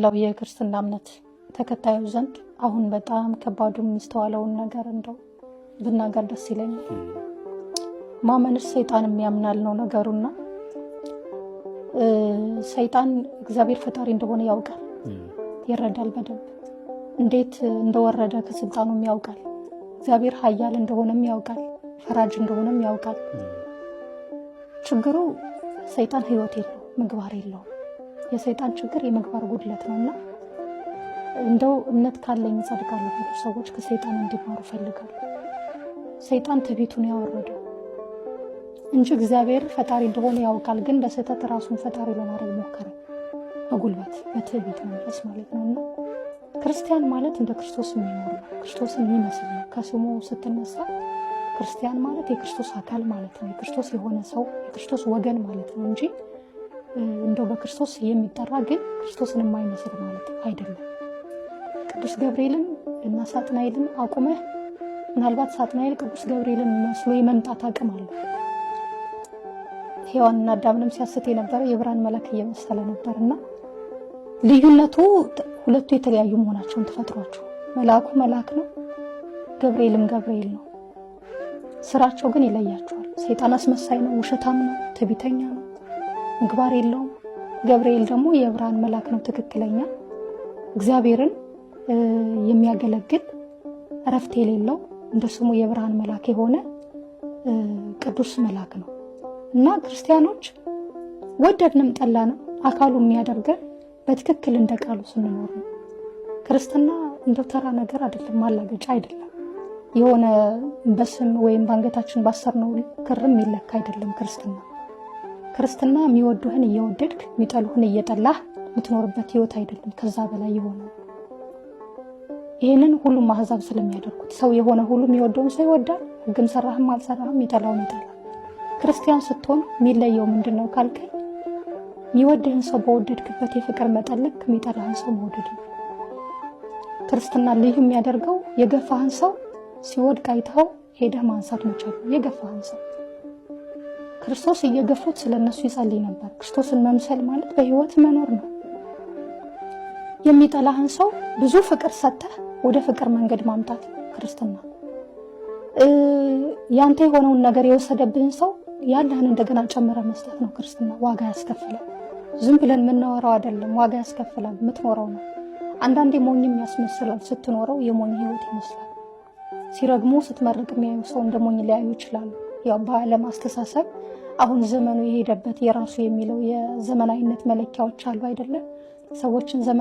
በመላው የክርስትና እምነት ተከታዮች ዘንድ አሁን በጣም ከባዱ የሚስተዋለውን ነገር እንደው ብናገር ደስ ይለኛል። ማመንስ ሰይጣንም ያምናል ነው ነገሩና ሰይጣን እግዚአብሔር ፈጣሪ እንደሆነ ያውቃል፣ ይረዳል በደንብ እንዴት እንደወረደ ከስልጣኑም ያውቃል። እግዚአብሔር ኃያል እንደሆነም ያውቃል፣ ፈራጅ እንደሆነም ያውቃል። ችግሩ ሰይጣን ህይወት የለው ምግባር የለው። የሰይጣን ችግር የምግባር ጉድለት ነውና እንደው እምነት ካለኝ ጸድቃለሁ ሰዎች ከሰይጣን እንዲማሩ ፈልጋለሁ። ሰይጣን ትዕቢቱን ያወረደው እንጂ እግዚአብሔር ፈጣሪ እንደሆነ ያውቃል፣ ግን በስህተት ራሱን ፈጣሪ ለማድረግ ሞከረ። በጉልበት በትዕቢት መንፈስ ማለት ነውና ክርስቲያን ማለት እንደ ክርስቶስ የሚኖር ነው፣ ክርስቶስን የሚመስል ነው። ከስሙ ስትነሳ ክርስቲያን ማለት የክርስቶስ አካል ማለት ነው፣ የክርስቶስ የሆነ ሰው የክርስቶስ ወገን ማለት ነው እንጂ እንደው በክርስቶስ የሚጠራ ግን ክርስቶስን የማይመስል ማለት አይደለም። ቅዱስ ገብርኤልን እና ሳጥናኤልን አቁመህ ምናልባት ሳጥናኤል ቅዱስ ገብርኤልን መስሎ የመምጣት አቅም አለው። ሔዋንና አዳምንም ሲያስት የነበረ የብርሃን መልአክ እየመሰለ ነበርና ልዩነቱ ሁለቱ የተለያዩ መሆናቸውን ተፈጥሯቸው፣ መልአኩ መልአክ ነው፣ ገብርኤልም ገብርኤል ነው። ስራቸው ግን ይለያቸዋል። ሰይጣን አስመሳይ ነው፣ ውሸታም ነው፣ ትዕቢተኛ ነው፣ ምግባር የለውም። ገብርኤል ደግሞ የብርሃን መልአክ ነው፣ ትክክለኛ እግዚአብሔርን የሚያገለግል እረፍት የሌለው እንደ ስሙ የብርሃን መልአክ የሆነ ቅዱስ መልአክ ነው። እና ክርስቲያኖች ወደድንም ጠላንም አካሉ የሚያደርገን በትክክል እንደ ቃሉ ስንኖር ነው። ክርስትና እንደ ተራ ነገር አይደለም፣ ማላገጫ አይደለም፣ የሆነ በስም ወይም ባንገታችን ባሰርነው ክርም ይለካ አይደለም። ክርስትና የሚወዱህን እየወደድክ የሚጠሉህን እየጠላህ የምትኖርበት ህይወት አይደለም፣ ከዛ በላይ የሆነ። ይህንን ሁሉም አህዛብ ስለሚያደርጉት ሰው የሆነ ሁሉ የሚወደውን ሰው ይወዳል፣ ህግም ሰራህም አልሰራህም የሚጠላውን ይጠላል። ክርስቲያን ስትሆን የሚለየው ምንድነው ካልከኝ የሚወድህን ሰው በወደድክበት የፍቅር መጠን ልክ የሚጠላህን ሰው መውደድ ነው። ክርስትና ልዩ የሚያደርገው የገፋህን ሰው ሲወድቅ አይተኸው ሄደህ ማንሳት መቻል ነው። የገፋህን ሰው ክርስቶስ እየገፉት ስለነሱ ይጸልይ ነበር። ክርስቶስን መምሰል ማለት በህይወት መኖር ነው። የሚጠላህን ሰው ብዙ ፍቅር ሰጥተህ ወደ ፍቅር መንገድ ማምጣት ክርስትና። ያንተ የሆነውን ነገር የወሰደብህን ሰው ያለህን እንደገና ጨምረህ መስጠት ነው ክርስትና። ዋጋ ያስከፍላል። ዝም ብለን የምናወራው አይደለም፣ ዋጋ ያስከፍላል። የምትኖረው ነው። አንዳንዴ ሞኝም ያስመስላል። ስትኖረው የሞኝ ህይወት ይመስላል። ሲረግሙ ስትመርቅ የሚያዩ ሰው እንደ ሞኝ ሊያዩ ይችላሉ። ያው በዓለም አስተሳሰብ አሁን ዘመኑ የሄደበት የራሱ የሚለው የዘመናዊነት መለኪያዎች አሉ አይደለም። ሰዎችን ዘመን